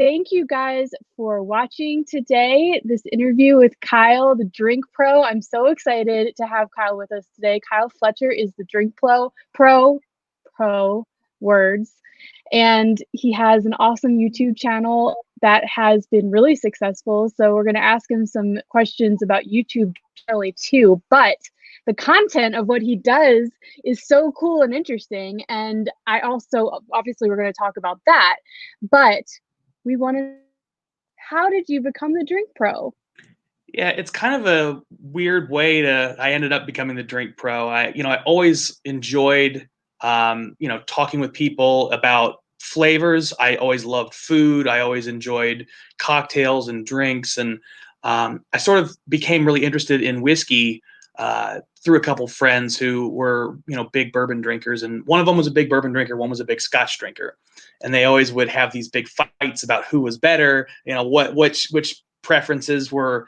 Thank you guys for watching today. This interview with Kyle, the Drink Pro. I'm so excited to have Kyle with us today. Kyle Fletcher is the Drink Pro words, and he has an awesome YouTube channel that has been really successful. So we're going to ask him some questions about YouTube generally too, but the content of what he does is so cool and interesting. And I also, obviously, we're going to talk about that, but we want to, how did you become the Drink Pro? Yeah, it's kind of a weird way I ended up becoming the drink pro. I always enjoyed, talking with people about flavors. I always loved food. I always enjoyed cocktails and drinks. And I sort of became really interested in whiskey through a couple friends who were, big bourbon drinkers. And one of them was a big bourbon drinker. One was a big Scotch drinker. And they always would have these big fights about who was better, which preferences were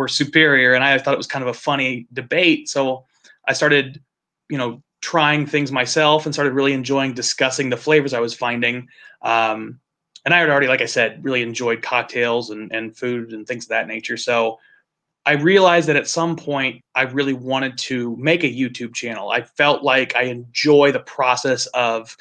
superior. And I thought it was kind of a funny debate. So I started, trying things myself and started really enjoying discussing the flavors I was finding. And I had already, like I said, really enjoyed cocktails and food and things of that nature. So I realized that at some point I really wanted to make a YouTube channel. I felt like I enjoy the process of,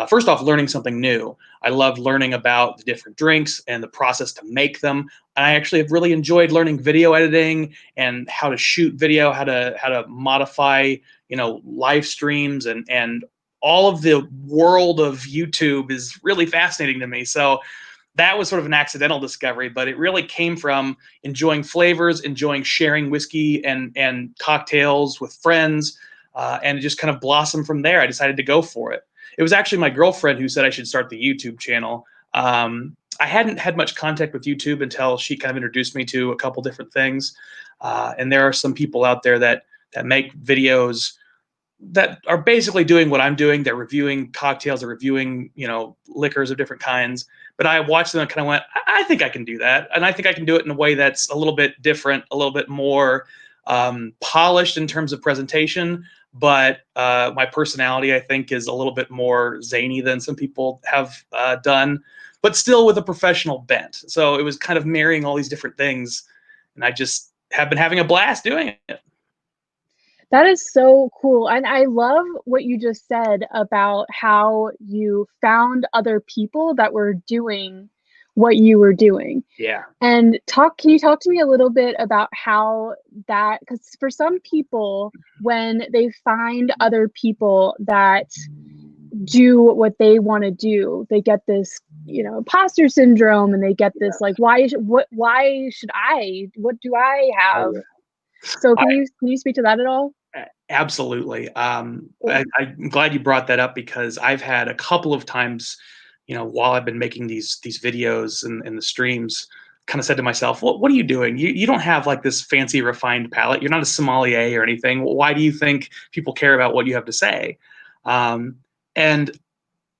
first off, learning something new. I loved learning about the different drinks and the process to make them. And I actually have really enjoyed learning video editing and how to shoot video, how to modify, live streams and all of the world of YouTube is really fascinating to me. So that was sort of an accidental discovery, but it really came from enjoying flavors, enjoying sharing whiskey and cocktails with friends, and it just kind of blossomed from there. I decided to go for it. It was actually my girlfriend who said I should start the YouTube channel. I hadn't had much contact with YouTube until she kind of introduced me to a couple different things, and there are some people out there that make videos that are basically doing what I'm doing. They're reviewing cocktails, they're reviewing, liquors of different kinds. But I watched them and kind of went, I think I can do that. And I think I can do it in a way that's a little bit different, a little bit more polished in terms of presentation. But my personality, I think, is a little bit more zany than some people have done, but still with a professional bent. So it was kind of marrying all these different things. And I just have been having a blast doing it. That is so cool. And I love what you just said about how you found other people that were doing what you were doing. Yeah. And can you talk to me a little bit about how that, because for some people, when they find other people that do what they want to do, they get this, imposter syndrome, and they get this like, why should I, what do I have? So can you speak to that at all? Absolutely. I'm glad you brought that up because I've had a couple of times, while I've been making these videos and the streams, kind of said to myself, what are you doing? You don't have like this fancy refined palate. You're not a sommelier or anything. Why do you think people care about what you have to say? And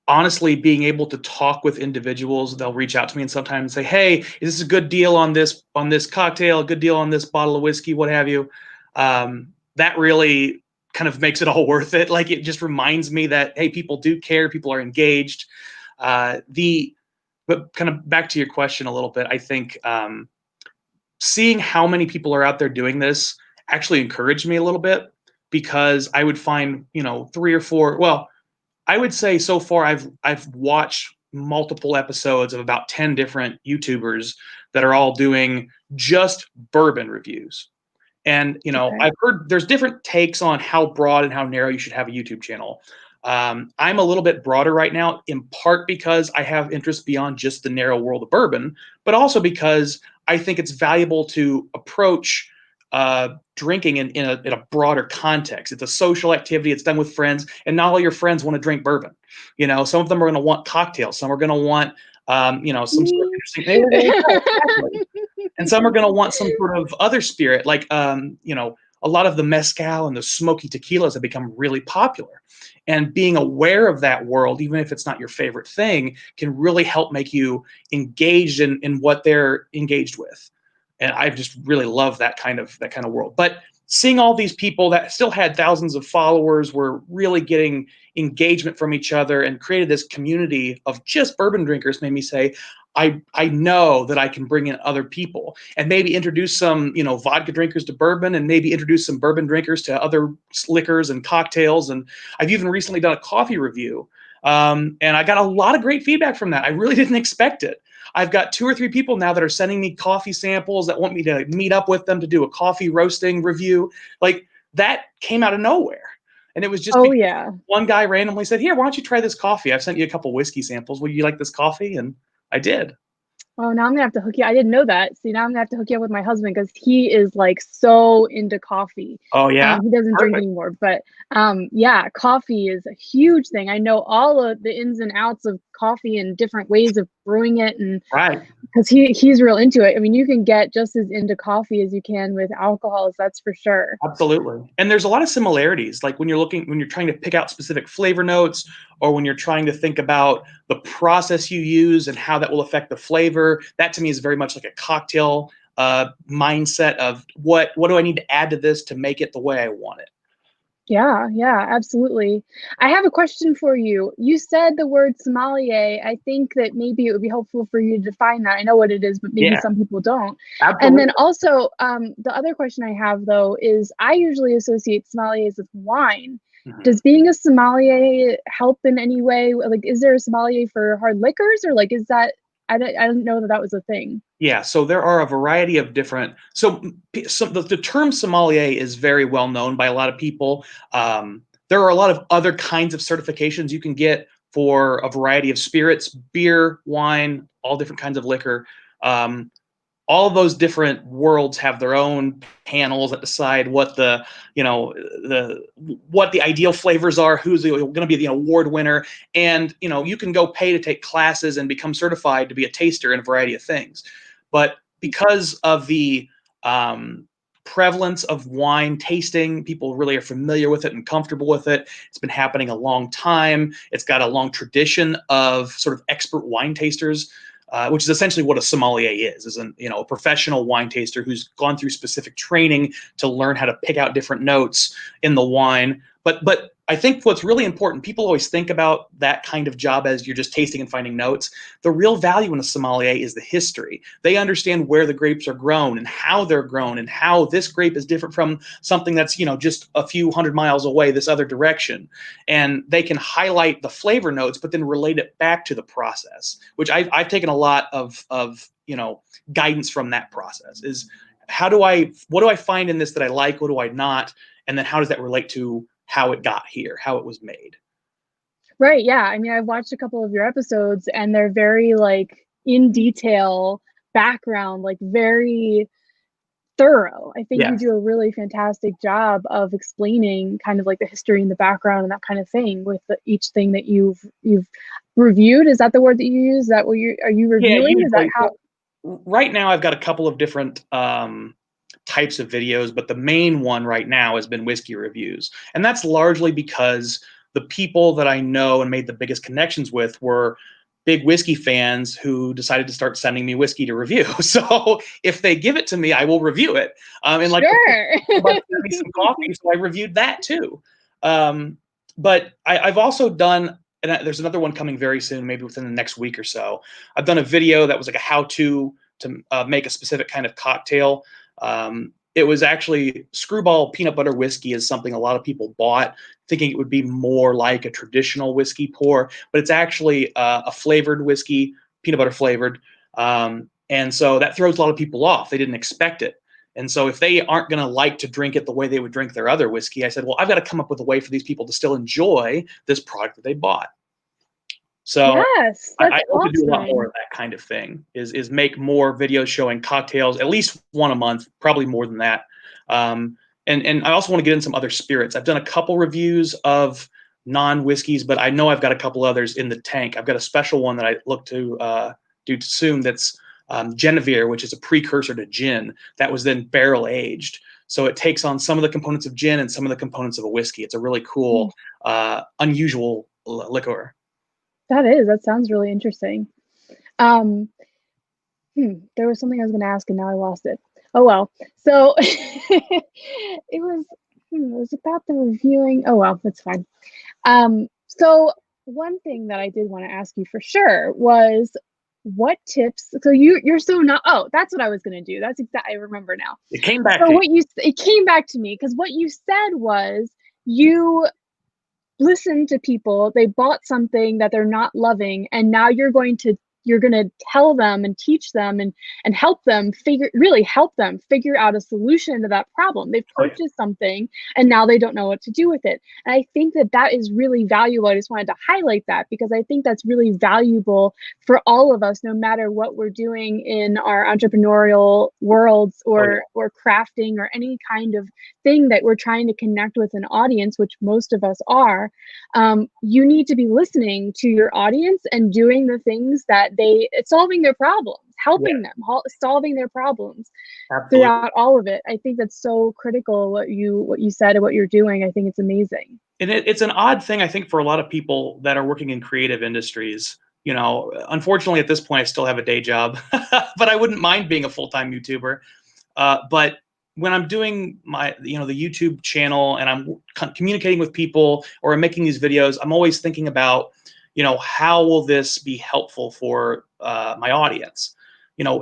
honestly, being able to talk with individuals, they'll reach out to me and sometimes say, hey, is this a good deal on this cocktail, a good deal on this bottle of whiskey, what have you? That really kind of makes it all worth it. Like, it just reminds me that, hey, people do care, people are engaged. But kind of back to your question a little bit, I think seeing how many people are out there doing this actually encouraged me a little bit, because I would find, three or four, well, I would say so far I've watched multiple episodes of about 10 different YouTubers that are all doing just bourbon reviews. And, Okay. I've heard there's different takes on how broad and how narrow you should have a YouTube channel. I'm a little bit broader right now, in part because I have interests beyond just the narrow world of bourbon, but also because I think it's valuable to approach drinking in a broader context. It's a social activity. It's done with friends, and not all your friends want to drink bourbon. Some of them are going to want cocktails. Some are going to want, some sort of Me. interesting. Exactly. And some are going to want some sort of other spirit, like a lot of the mezcal and the smoky tequilas have become really popular. And being aware of that world, even if it's not your favorite thing, can really help make you engaged in what they're engaged with. And I just really love that kind of world. But seeing all these people that still had thousands of followers were really getting engagement from each other and created this community of just bourbon drinkers made me say, I know that I can bring in other people and maybe introduce some, vodka drinkers to bourbon and maybe introduce some bourbon drinkers to other liquors and cocktails. And I've even recently done a coffee review. And I got a lot of great feedback from that. I really didn't expect it. I've got 2 or 3 people now that are sending me coffee samples that want me to meet up with them to do a coffee roasting review. Like that came out of nowhere. And it was just Oh because yeah. one guy randomly said, "Here, why don't you try this coffee? I've sent you a couple whiskey samples. Will you like this coffee?" And I did. Oh, now I'm gonna have to hook you. I didn't know that. See, now I'm gonna have to hook you up with my husband because he is like so into coffee. Oh yeah, He doesn't drink perfect. anymore, but yeah, coffee is a huge thing. I know all of the ins and outs of coffee and different ways of brewing it, and Right. because he's real into it. I mean, you can get just as into coffee as you can with alcohols, that's for sure. Absolutely. And there's a lot of similarities. Like when you're trying to pick out specific flavor notes, or when you're trying to think about the process you use and how that will affect the flavor, that to me is very much like a cocktail mindset of what do I need to add to this to make it the way I want it. Yeah, yeah, absolutely. I have a question for you. You said the word sommelier. I think that maybe it would be helpful for you to define that. I know what it is, but maybe Yeah, some people don't. And then absolutely. also, the other question I have though is I usually associate sommeliers with wine. Mhm. Does being a sommelier help in any way? Like, is there a sommelier for hard liquors, or like, is that I didn't know that that was a thing. Yeah, so there are a variety of different. So the term sommelier is very well known by a lot of people. There are a lot of other kinds of certifications you can get for a variety of spirits, beer, wine, all different kinds of liquor. Um, all of those different worlds have their own panels that decide what the what the ideal flavors are, who's going to be the award winner, and you can go pay to take classes and become certified to be a taster in a variety of things. But because of the prevalence of wine tasting, people really are familiar with it and comfortable with it. It's been happening a long time. It's got a long tradition of sort of expert wine tasters, which is essentially what a sommelier is a professional wine taster who's gone through specific training to learn how to pick out different notes in the wine. But I think what's really important, people always think about that kind of job as you're just tasting and finding notes. The real value in a sommelier is the history. They understand where the grapes are grown and how they're grown and how this grape is different from something that's just a few hundred miles away this other direction, and they can highlight the flavor notes but then relate it back to the process, which I've taken a lot of guidance from that process. Is what do I find in this that I like, what do I not, and then how does that relate to how it got here, how it was made. Right, yeah. I mean, I've watched a couple of your episodes and they're very like in detail background, like very thorough. I think you Yes. do a really fantastic job of explaining kind of like the history and the background and that kind of thing with each thing that you've reviewed. Is that the word that you use? Is that what are you Yeah, reviewing? Is that usually. how? Right now I've got a couple of different types of videos, but the main one right now has been whiskey reviews. And that's largely because the people that I know and made the biggest connections with were big whiskey fans who decided to start sending me whiskey to review. So if they give it to me, I will review it. And like Sure. somebody sent me some coffee, so I reviewed that too. Um, but I've also done, and there's another one coming very soon, maybe within the next week or so. I've done a video that was like a how-to to make a specific kind of cocktail. It was actually Screwball peanut butter whiskey is something a lot of people bought, thinking it would be more like a traditional whiskey pour, but it's actually a flavored whiskey, peanut butter flavored. And so that throws a lot of people off. They didn't expect it. And so if they aren't going to like to drink it the way they would drink their other whiskey, I said, well, I've got to come up with a way for these people to still enjoy this product that they bought. So Yes, I that's hope to do a lot more awesome. of that kind of thing. Is make more videos showing cocktails, at least one a month, probably more than that. Um, and I also want to get in some other spirits. I've done a couple reviews of non whiskeys, but I know I've got a couple others in the tank. I've got a special one that I look to do soon. That's Genevieve, which is a precursor to gin that was then barrel aged. So it takes on some of the components of gin and some of the components of a whiskey. It's a really cool, unusual liqueur. That sounds really interesting. Um, there was something I was gonna ask and now I lost it. Oh well. So it was it was about the reviewing. Oh well, that's fine. So one thing that I did want to ask you for sure was what tips, so you're so not, oh, that's what I was going to do. That's exactly, I remember now. It came back So to you. it came back to me because what you said was you listen to people, they bought something that they're not loving, and now you're going to tell them and teach them and help them figure out a solution to that problem. They've Oh, yeah. purchased something and now they don't know what to do with it. And I think that that is really valuable. I just wanted to highlight that because I think that's really valuable for all of us, no matter what we're doing in our entrepreneurial worlds Oh, yeah. or crafting or any kind of thing that we're trying to connect with an audience, which most of us are. You need to be listening to your audience and doing the things that solving their problems, Yeah, helping them, solving their problems absolutely. throughout all of it. I think that's so critical what you said and what you're doing. I think it's amazing. And it's an odd thing, I think, for a lot of people that are working in creative industries. Unfortunately, at this point, I still have a day job, but I wouldn't mind being a full-time YouTuber. But when I'm doing the YouTube channel and I'm communicating with people or I'm making these videos, I'm always thinking about, how will this be helpful for my audience?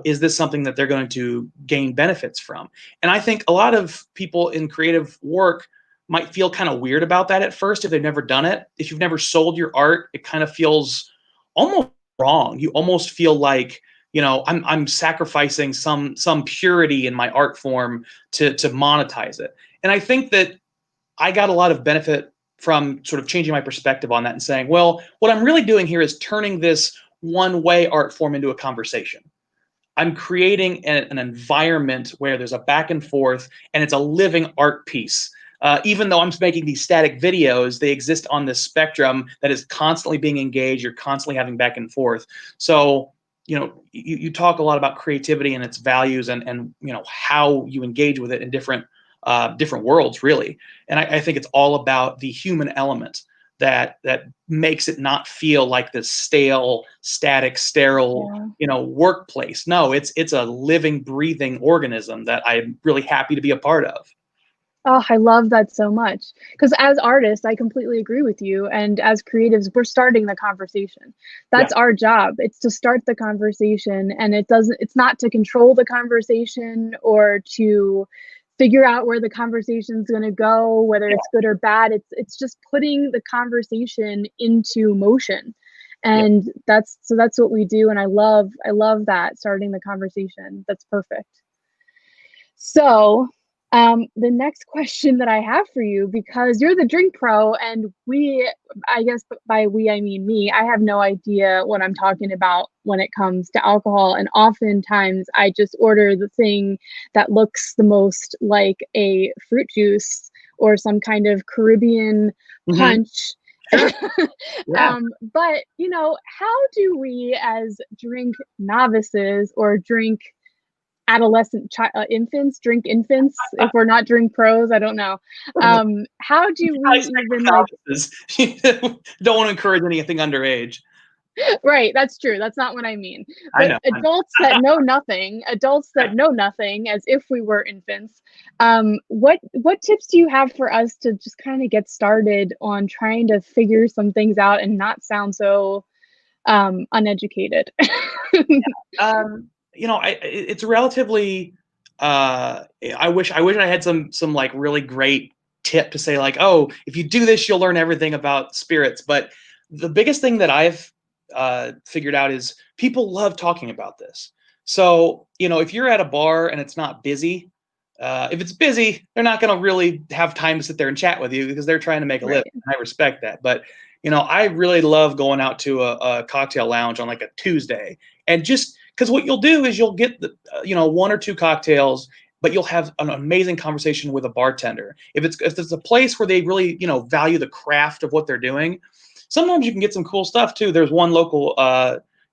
Is this something that they're going to gain benefits from? And I think a lot of people in creative work might feel kind of weird about that at first if they've never done it. If you've never sold your art, it kind of feels almost wrong. You almost feel like, I'm sacrificing some purity in my art form to monetize it. And I think that I got a lot of benefit from sort of changing my perspective on that and saying, well, what I'm really doing here is turning this one way art form into a conversation. I'm creating an environment where there's a back and forth and it's a living art piece. Even though I'm making these static videos, they exist on this spectrum that is constantly being engaged. You're constantly having back and forth. So, you talk a lot about creativity and its values and how you engage with it in different worlds, really. And I think it's all about the human element that makes it not feel like this stale, static, sterile, Yeah. workplace. No, it's a living, breathing organism that I'm really happy to be a part of. Oh, I love that so much. Because as artists, I completely agree with you. And as creatives, we're starting the conversation. Yeah, That's our job. It's to start the conversation. And it's not to control the conversation or to figure out where the conversation's going to go, whether yeah, it's good or bad. It's just putting the conversation into motion. yeah. And that's what we do. And I love that, starting the conversation. That's perfect. So, the next question that I have for you, because you're the drink pro, and I guess by we, I mean me, I have no idea what I'm talking about when it comes to alcohol. And oftentimes I just order the thing that looks the most like a fruit juice or some kind of Caribbean Hmm. punch. Sure. Yeah. But, how do we as drink novices or drink infants drink infants if we're not drink pros, I don't know. How do we I stick with even like novices. Don't want to encourage anything underage. right, that's true, that's not what I mean, I but know. I know. adults that know nothing as if we were infants. What tips do you have for us to just kind of get started on trying to figure some things out and not sound so uneducated? It's relatively. I wish I had some like really great tip to say like, oh, if you do this, you'll learn everything about spirits. But the biggest thing that I've figured out is people love talking about this. So if you're at a bar and it's not busy, if it's busy, they're not going to really have time to sit there and chat with you because they're trying to make a living. Right. And I respect that, but I really love going out to a cocktail lounge on like a Tuesday and just because what you'll do is you'll get one or two cocktails, but you'll have an amazing conversation with a bartender. If it's a place where they really value the craft of what they're doing, sometimes you can get some cool stuff too. There's one local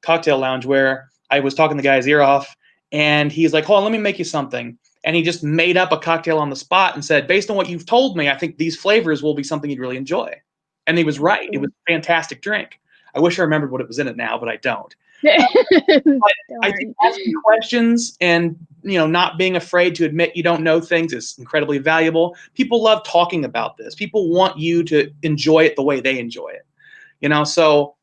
cocktail lounge where I was talking the guy's ear off, and he's like, "Hold on, let me make you something." And he just made up a cocktail on the spot and said, "Based on what you've told me, I think these flavors will be something you'd really enjoy." And he was That's right. It was cool. a fantastic drink. I wish I remembered what it was in it now, but I don't. But I think Darn. asking questions and not being afraid to admit you don't know things is incredibly valuable. People love talking about this. People want you to enjoy it the way they enjoy it. So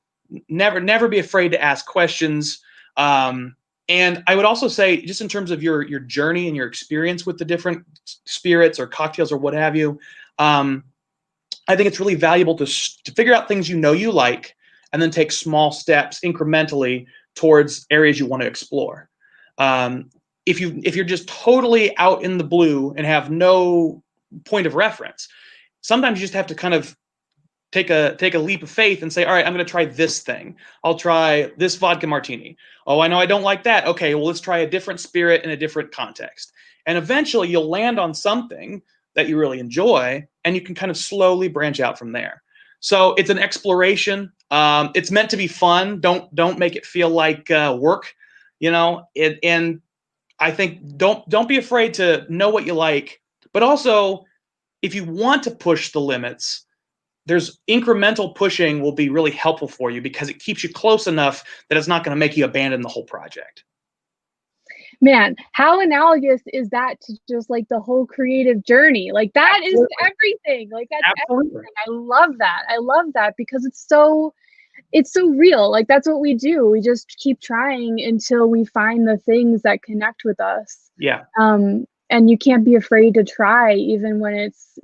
never be afraid to ask questions. And I would also say, just in terms of your journey and your experience with the different spirits or cocktails or what have you, I think it's really valuable to figure out things you like, and then take small steps incrementally towards areas you want to explore. If you're just totally out in the blue and have no point of reference, sometimes you just have to kind of take a leap of faith and say, all right, I'm going to try this thing. I'll try this vodka martini. Oh, I know I don't like that. Okay, well, let's try a different spirit in a different context. And eventually you'll land on something that you really enjoy, and you can kind of slowly branch out from there. So it's an exploration. It's meant to be fun. Don't make it feel like work, and I think don't be afraid to know what you like, but also if you want to push the limits, there's incremental pushing will be really helpful for you, because it keeps you close enough that it's not going to make you abandon the whole project. Man, how analogous is that to just like the whole creative journey? Like that is everything. Like that's Absolutely. everything. I love that. I love that because it's so real. Like that's what we do. We just keep trying until we find the things that connect with us. Yeah. And you can't be afraid to try, even when it's,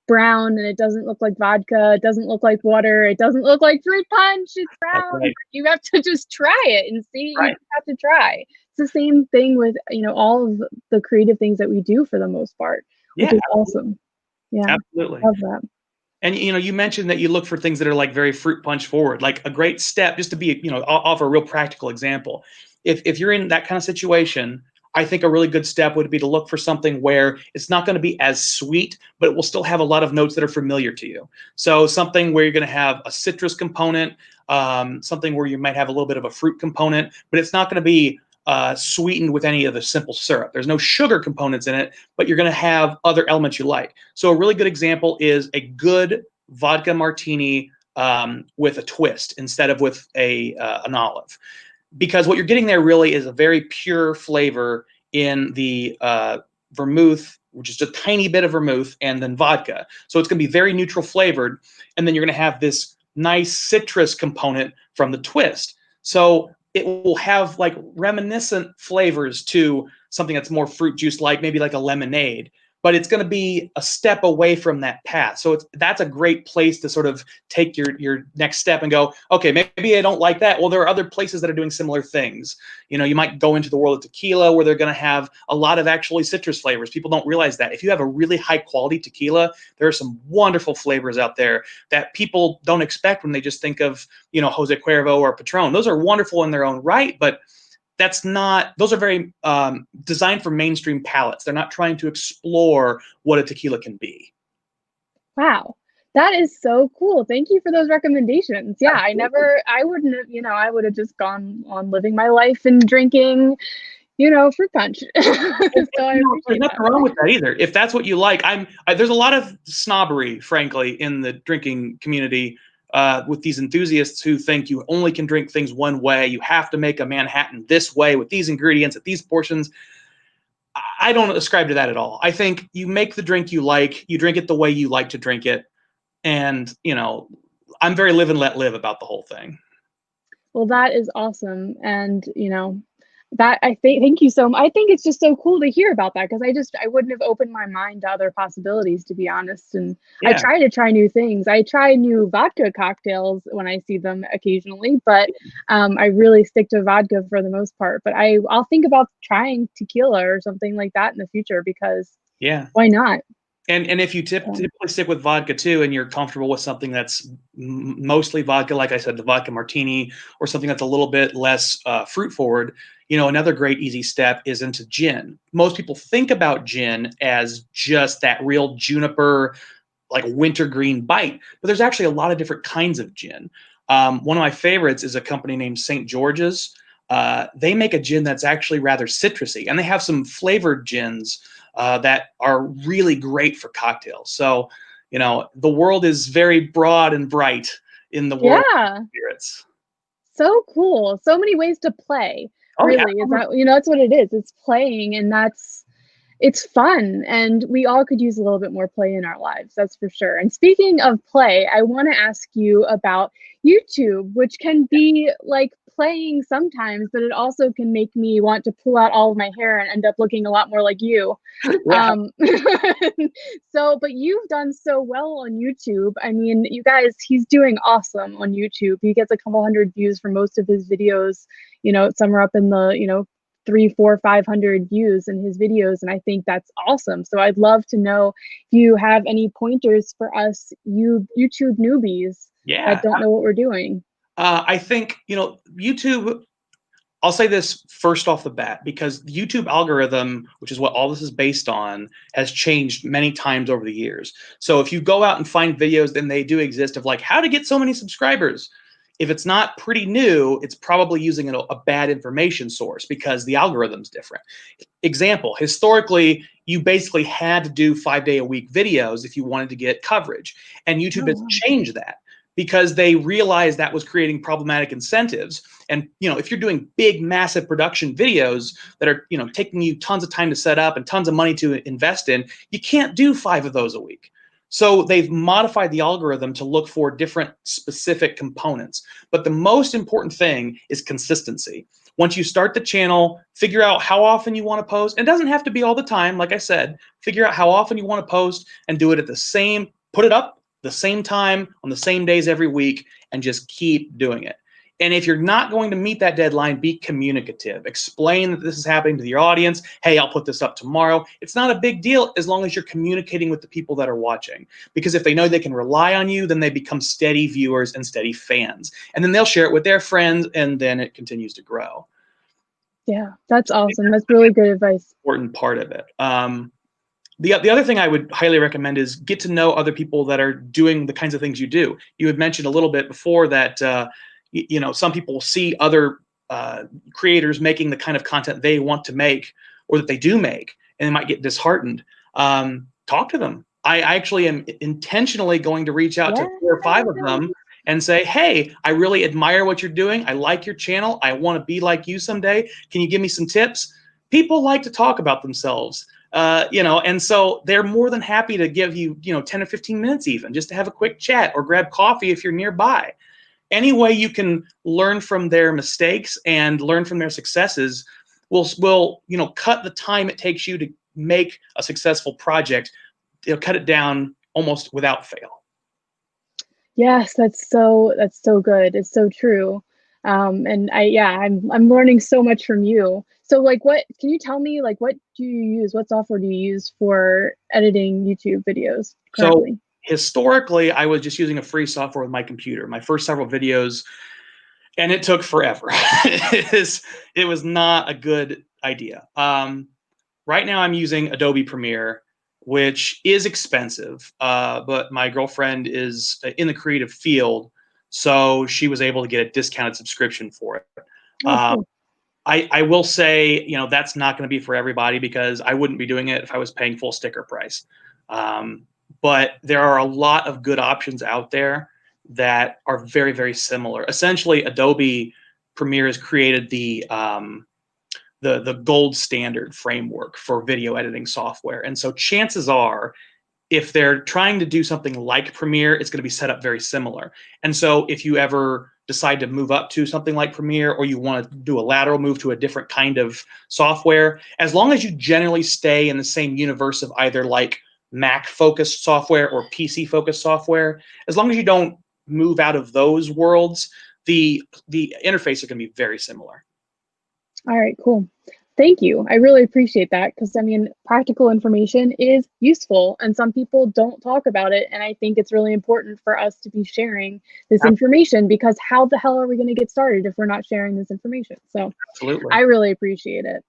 brown and it doesn't look like vodka, it doesn't look like water, it doesn't look like fruit punch, it's brown. Right. You have to just try it and see. Right. You just have to try. It's the same thing with, all of the creative things that we do for the most part, which is awesome. Yeah. Absolutely. Love that. And you mentioned that you look for things that are like very fruit punch forward. Like a great step, just to be, offer a real practical example. If you're in that kind of situation, I think a really good step would be to look for something where it's not going to be as sweet, but it will still have a lot of notes that are familiar to you. So something where you're going to have a citrus component, something where you might have a little bit of a fruit component, but it's not going to be sweetened with any of the simple syrup. There's no sugar components in it, but you're going to have other elements you like. So a really good example is a good vodka martini with a twist instead of with an olive, because what you're getting there really is a very pure flavor in the vermouth, which is just a tiny bit of vermouth, and then vodka. So it's going to be very neutral flavored, and then you're going to have this nice citrus component from the twist. So it will have like reminiscent flavors to something that's more fruit juice like, maybe like a lemonade, but it's going to be a step away from that path. So that's a great place to sort of take your next step and go, okay, maybe I don't like that. Well, there are other places that are doing similar things. You might go into the world of tequila, where they're going to have a lot of actually citrus flavors. People don't realize that. If you have a really high quality tequila, there are some wonderful flavors out there that people don't expect when they just think of, Jose Cuervo or Patron. Those are wonderful in their own right, but those are very designed for mainstream palates. They're not trying to explore what a tequila can be. Wow. That is so cool. Thank you for those recommendations. Yeah, I wouldn't have, I would have just gone on living my life and drinking, fruit punch. So There's nothing wrong with that either. If that's what you like, there's a lot of snobbery, frankly, in the drinking community with these enthusiasts who think you only can drink things one way. You have to make a Manhattan this way with these ingredients at these portions. I don't ascribe to that at all. I think you make the drink you like, you drink it the way you like to drink it. And, I'm very live and let live about the whole thing. Well, that is awesome. And, that thank you so much. I think it's just so cool to hear about that, because I wouldn't have opened my mind to other possibilities, to be honest. And I try to try new things. I try new vodka cocktails when I see them occasionally, but I really stick to vodka for the most part. But I'll think about trying tequila or something like that in the future, because why not? And if you typically stick with vodka too, and you're comfortable with something that's mostly vodka, like I said, the vodka martini, or something that's a little bit less fruit forward, another great easy step is into gin. Most people think about gin as just that real juniper, like wintergreen bite, but there's actually a lot of different kinds of gin. One of my favorites is a company named St. George's. They make a gin that's actually rather citrusy, and they have some flavored gins that are really great for cocktails. So, the world is very broad and bright in the world of spirits. So cool. So many ways to play. Oh, Really, is that, that's what it is. It's playing, and it's fun, and we all could use a little bit more play in our lives, that's for sure. And speaking of play, I want to ask you about YouTube, which can be like playing sometimes, but it also can make me want to pull out all of my hair and end up looking a lot more like you. Yeah. So, but you've done so well on YouTube. I mean, you guys, he's doing awesome on YouTube. He gets a couple hundred views for most of his videos. Some are up in the, 3, 4, 500 views in his videos. And I think that's awesome. So I'd love to know if you have any pointers for us, YouTube newbies that Yeah. don't know what we're doing. I think, YouTube, I'll say this first off the bat, because the YouTube algorithm, which is what all this is based on, has changed many times over the years. So if you go out and find videos, then they do exist of like how to get so many subscribers. If it's not pretty new, it's probably using a bad information source because the algorithm's different. Example, historically, you basically had to do 5-day-a-week videos if you wanted to get coverage. And YouTube Oh, has wow. changed that because they realized that was creating problematic incentives. And if you're doing big, massive production videos that are taking you tons of time to set up and tons of money to invest in, you can't do 5 of those a week. So they've modified the algorithm to look for different specific components. But the most important thing is consistency. Once you start the channel, figure out how often you want to post. It doesn't have to be all the time, like I said. Figure out how often you want to post and do it at put it up the same time on the same days every week, and just keep doing it. And if you're not going to meet that deadline, be communicative. Explain that this is happening to your audience. Hey, I'll put this up tomorrow. It's not a big deal as long as you're communicating with the people that are watching. Because if they know they can rely on you, then they become steady viewers and steady fans. And then they'll share it with their friends, and then it continues to grow. Yeah, that's awesome. That's really good advice. Important part of it. The other thing I would highly recommend is get to know other people that are doing the kinds of things you do. You had mentioned a little bit before that some people see other creators making the kind of content they want to make or that they do make, and they might get disheartened. Talk to them. I actually am intentionally going to reach out to Yeah. 4 or 5 of them and say, hey, I really admire what you're doing. I like your channel. I want to be like you someday. Can you give me some tips? People like to talk about themselves. And so they're more than happy to give you, 10 or 15 minutes even just to have a quick chat or grab coffee if you're nearby. Any way you can learn from their mistakes and learn from their successes will cut the time it takes you to make a successful project. Cut it down almost without fail. Yes, that's so good. It's so true. And I'm learning so much from you. So like what can you tell me like what do you use? What software do you use for editing YouTube videos So currently? historically, I was just using a free software with my computer. My first several videos, and it took forever. It was not a good idea. Right now, I'm using Adobe Premiere, which is expensive, but my girlfriend is in the creative field, so she was able to get a discounted subscription for it. Oh, Uh, cool. I will say, that's not going to be for everybody because I wouldn't be doing it if I was paying full sticker price. But there are a lot of good options out there that are very, very similar. Essentially, Adobe Premiere has created the gold standard framework for video editing software, and so chances are, if they're trying to do something like Premiere, it's going to be set up very similar. And so if you ever decide to move up to something like Premiere, or you want to do a lateral move to a different kind of software, as long as you generally stay in the same universe of either like Mac focused software or PC focused software, as long as you don't move out of those worlds, the interface is going to be very similar. All right, cool. Thank you. I really appreciate that because I mean, practical information is useful and some people don't talk about it. And I think it's really important for us to be sharing this information because how the hell are we going to get started if we're not sharing this information? So Absolutely. I really appreciate it.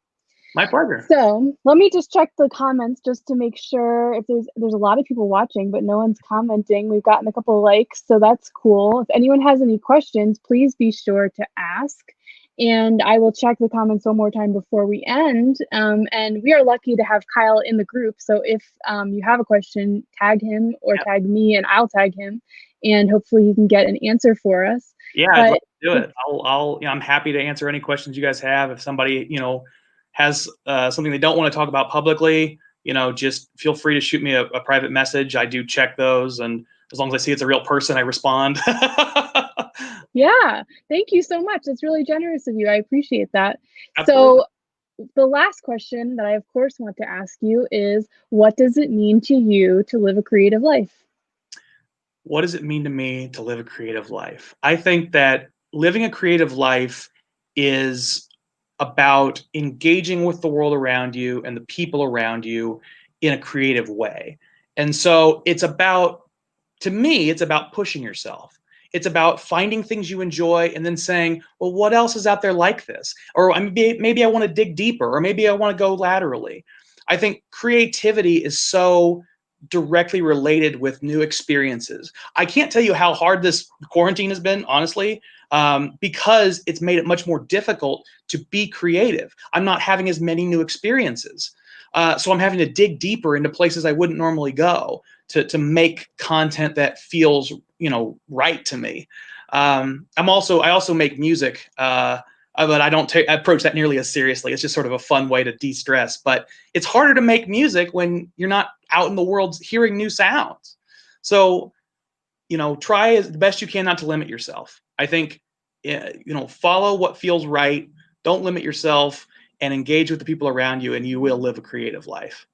My pleasure. So let me just check the comments just to make sure if there's a lot of people watching, but no one's commenting. We've gotten a couple of likes, so that's cool. If anyone has any questions, please be sure to ask. And I will check the comments one more time before we end. And we are lucky to have Kyle in the group. So if you have a question, tag him or tag me, and I'll tag him, and hopefully he can get an answer for us. Yeah, I'd love to do it. I'm happy to answer any questions you guys have. If somebody, has something they don't want to talk about publicly, just feel free to shoot me a private message. I do check those, and as long as I see it's a real person, I respond. Yeah, thank you so much. That's really generous of you. I appreciate that. Absolutely. So, the last question that I, of course, want to ask you is, what does it mean to you to live a creative life? What does it mean to me to live a creative life? I think that living a creative life is about engaging with the world around you and the people around you in a creative way. And so to me, it's about pushing yourself. It's about finding things you enjoy and then saying, well, what else is out there like this? Or maybe I want to dig deeper, or maybe I want to go laterally. I think creativity is so directly related with new experiences. I can't tell you how hard this quarantine has been, honestly, because it's made it much more difficult to be creative. I'm not having as many new experiences. So I'm having to dig deeper into places I wouldn't normally go to make content that feels right to me. I also make music, but I don't approach that nearly as seriously. It's just sort of a fun way to de-stress. But it's harder to make music when you're not out in the world hearing new sounds. So try as the best you can not to limit yourself. I think follow what feels right. Don't limit yourself, and engage with the people around you, and you will live a creative life.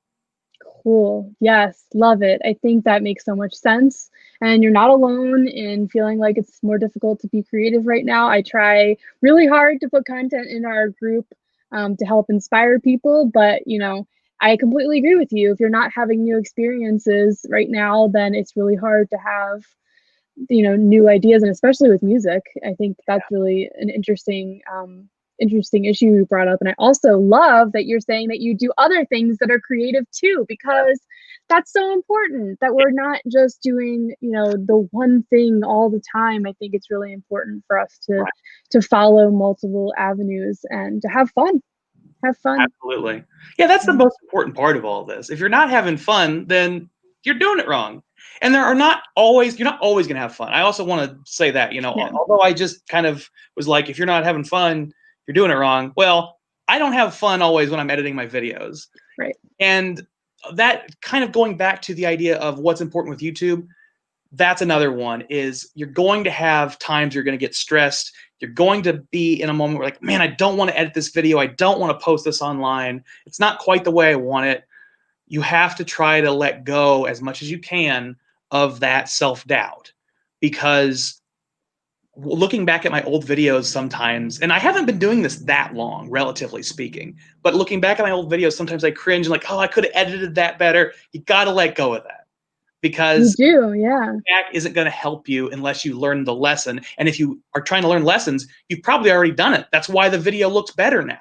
Cool. Yes, love it. I think that makes so much sense. And you're not alone in feeling like it's more difficult to be creative right now. I try really hard to put content in our group to help inspire people. But, I completely agree with you. If you're not having new experiences right now, then it's really hard to have, new ideas. And especially with music, I think that's really an interesting issue you brought up. And I also love that you're saying that you do other things that are creative too, because that's so important that we're not just doing, the one thing all the time. I think it's really important for us Right. to follow multiple avenues and to have fun. Have fun. Absolutely. Yeah, that's the Yeah. most important part of all this. If you're not having fun, then you're doing it wrong. And you're not always going to have fun. I also want to say that, Yeah. although I just kind of was like, if you're not having fun, you're doing it wrong. Well, I don't have fun always when I'm editing my videos. Right. And that kind of going back to the idea of what's important with YouTube, that's another one. Is you're going to have times you're going to get stressed. You're going to be in a moment where, like, man, I don't want to edit this video. I don't want to post this online. It's not quite the way I want it. You have to try to let go as much as you can of that self-doubt, because looking back at my old videos sometimes, and I haven't been doing this that long, relatively speaking, but looking back at my old videos, sometimes I cringe and like, oh, I could have edited that better. You got to let go of that, You because do. Yeah. feedback isn't going to help you unless you learn the lesson. And if you are trying to learn lessons, you've probably already done it. That's why the video looks better now.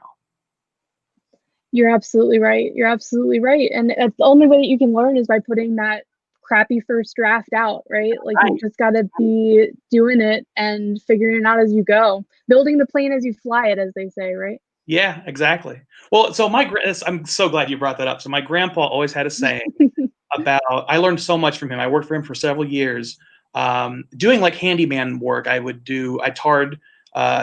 You're absolutely right. You're absolutely right. And that's the only way that you can learn is by putting that crappy first draft out, right? Like you Right. just got to be doing it and figuring it out as you go, building the plane as you fly it, as they say, right? Yeah, exactly. Well, so I'm so glad you brought that up. So my grandpa always had a saying about, I learned so much from him. I worked for him for several years, doing like handyman work. I tarred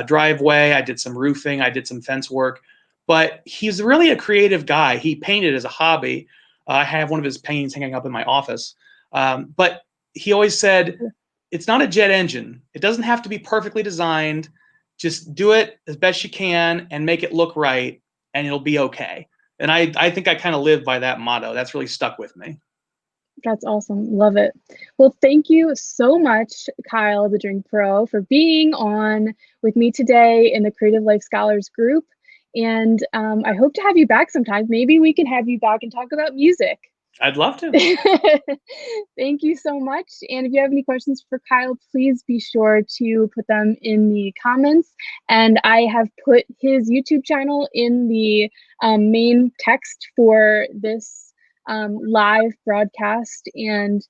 driveway, I did some roofing, I did some fence work. But he's really a creative guy. He painted as a hobby. I have one of his paintings hanging up in my office. But he always said, it's not a jet engine. It doesn't have to be perfectly designed. Just do it as best you can and make it look right, and it'll be okay. And I think I kind of live by that motto. That's really stuck with me. That's awesome. Love it. Well, thank you so much, Kyle, the Drink Pro, for being on with me today in the Creative Life Scholars group. And I hope to have you back sometime. Maybe we can have you back and talk about music. I'd love to. Thank you so much. And if you have any questions for Kyle, please be sure to put them in the comments. And I have put his YouTube channel in the main text for this live broadcast. And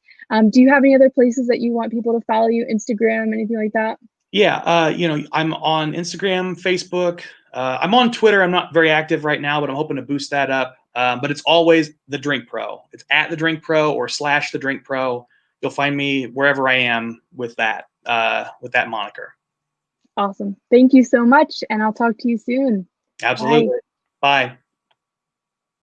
do you have any other places that you want people to follow you? Instagram, anything like that? Yeah, I'm on Instagram, Facebook. I'm on Twitter. I'm not very active right now, but I'm hoping to boost that up. But it's always The Drink Pro. It's at The Drink Pro or / The Drink Pro. You'll find me wherever I am with that moniker. Awesome. Thank you so much. And I'll talk to you soon. Absolutely. Bye. Bye.